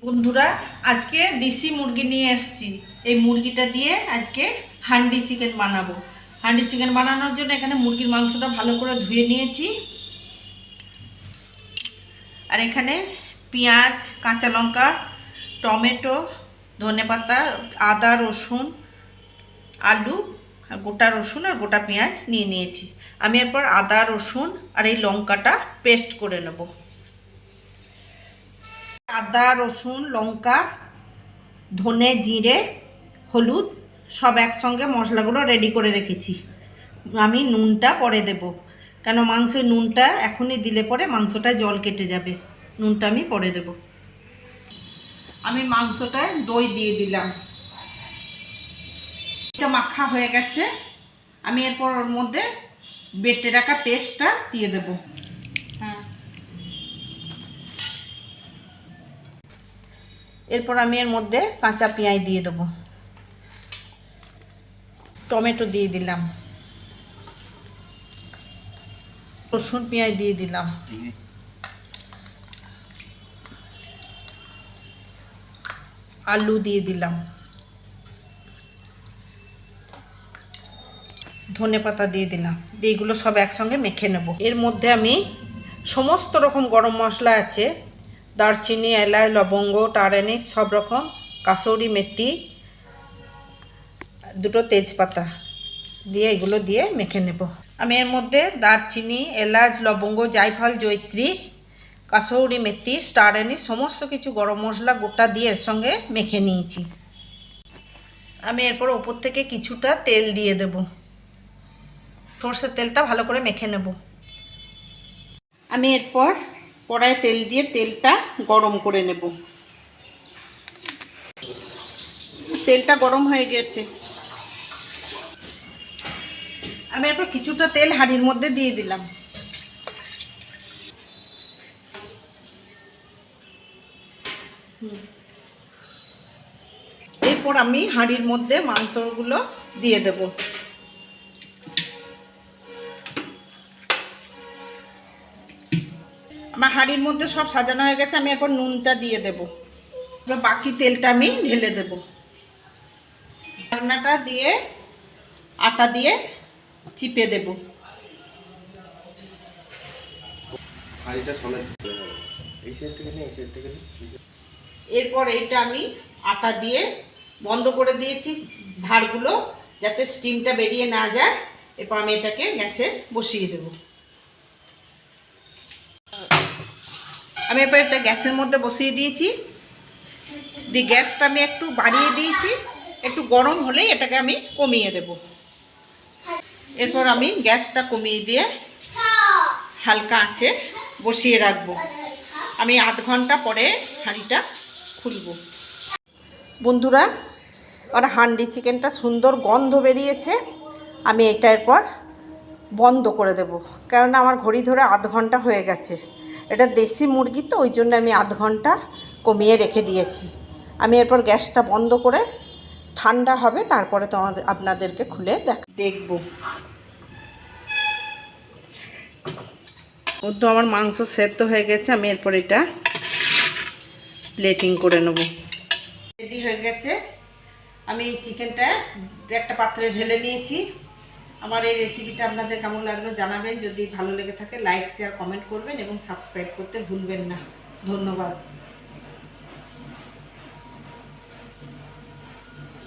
বন্ধুরা, আজকে দেশি মুরগি নিয়ে এসেছি। এই মুরগিটা দিয়ে আজকে হান্ডি চিকেন বানাবো। হান্ডি চিকেন বানানোর জন্য এখানে মুরগির মাংসটা ভালো করে ধুয়ে নিয়েছি। আর এখানে পেঁয়াজ, কাঁচা লঙ্কা, টমেটো, ধনেপাতা, আদা, রসুন, আলু, আর গোটা রসুন আর গোটা পেঁয়াজ নিয়ে নিয়েছি। আমি এরপর আদা, রসুন আর এই লঙ্কাটা পেস্ট করে নেব। আদা, রসুন, লঙ্কা, ধনে, জিরে, হলুদ সব একসঙ্গে মশলাগুলো রেডি করে রেখেছি। আমি নুনটা পরে দেব, কেন মাংসের নুনটা এখনই দিলে পরে মাংসটা জল কেটে যাবে। নুনটা আমি পরে দেব। আমি মাংসটায় দই দিয়ে দিলাম। এটা মাখা হয়ে গেছে। আমি এরপর ওর মধ্যে বেটে রাখা পেস্টটা দিয়ে দেব। এরপর আমি এর মধ্যে কাঁচা পেঁয়াজ দিয়ে দেবো, টমেটো দিয়ে দিলাম, রসুন পেঁয়াজ দিয়ে দিলাম, আলু দিয়ে দিলাম, ধনেপাতা দিয়ে দিলাম। এইগুলো সব একসঙ্গে মেখে নেব। এর মধ্যে আমি সমস্ত রকম গরম মশলা আছে, দারচিনি, এলাচ, লবঙ্গ, টারানি, সব রকম, কাসৌরি মেথি, দুটো তেজপাতা দিয়ে এগুলো দিয়ে মেখে নেব। আমি এর মধ্যে দারচিনি, এলাচ, লবঙ্গ, জায়ফল, জয়িত্রী, কাসৌরি মেথি, স্টার এনিস সমস্ত কিছু গরম মশলা গোটা দিয়ে এর সঙ্গে মেখে নিয়েছি। আমি এরপর ওপর থেকে কিছুটা তেল দিয়ে দেব। সর্ষের তেলটা ভালো করে মেখে নেব। আমি এরপর কড়ায় তেল দিয়ে তেলটা গরম করে নেব। তেলটা গরম হয়ে গেছে। আমি এরপর কিছুটা তেল হাঁড়ির মধ্যে দিয়ে দিলাম। এরপর আমি হাঁড়ির মধ্যে মাংসগুলো দিয়ে দেব। আমার হাঁড়ির মধ্যে সব সাজানো হয়ে গেছে। আমি এরপর নুনটা দিয়ে দেব। বাকি তেলটা আমি ঢেলে দেব। ঢাকনাটা দিয়ে আটা দিয়ে চিপে দেব। এরপর এইটা আমি আটা দিয়ে বন্ধ করে দিয়েছি ধারগুলো, যাতে স্টিমটা বেরিয়ে না যায়। এরপর আমি এটাকে গ্যাসে বসিয়ে দেব। আমি এরপর এটা গ্যাসের মধ্যে বসিয়ে দিয়েছি। দিয়ে গ্যাসটা আমি একটু বাড়িয়ে দিয়েছি। একটু গরম হলেই এটাকে আমি কমিয়ে দেব। এরপর আমি গ্যাসটা কমিয়ে দিয়ে হালকা আঁচে বসিয়ে রাখবো। আমি আধ ঘন্টা পরে হাঁড়িটা খুলব। বন্ধুরা, আর হান্ডি চিকেনটা সুন্দর গন্ধ বেরিয়েছে। আমি এটা এরপর বন্ধ করে দেব, কারণ আমার ঘড়ি ধরে আধ ঘন্টা হয়ে গেছে। এটা দেশি মুরগি তো, ওই জন্য আমি আধ ঘন্টা কমিয়ে রেখে দিয়েছি। আমি এরপর গ্যাসটা বন্ধ করে ঠান্ডা হবে, তারপরে আপনাদেরকে খুলে দেখব। তো আমার মাংস সেদ্ধ হয়ে গেছে। আমি এরপর এটা প্লেটিং করে নেব। রেডি হয়ে গেছে। আমি চিকেনটা একটা পাত্রে ঢেলে নিয়েছি। আমার এই রেসিপিটা আপনাদের কেমন লাগলো জানাবেন। যদি ভালো লেগে থাকে লাইক, শেয়ার, কমেন্ট করবেন এবং সাবস্ক্রাইব করতে ভুলবেন না। ধন্যবাদ।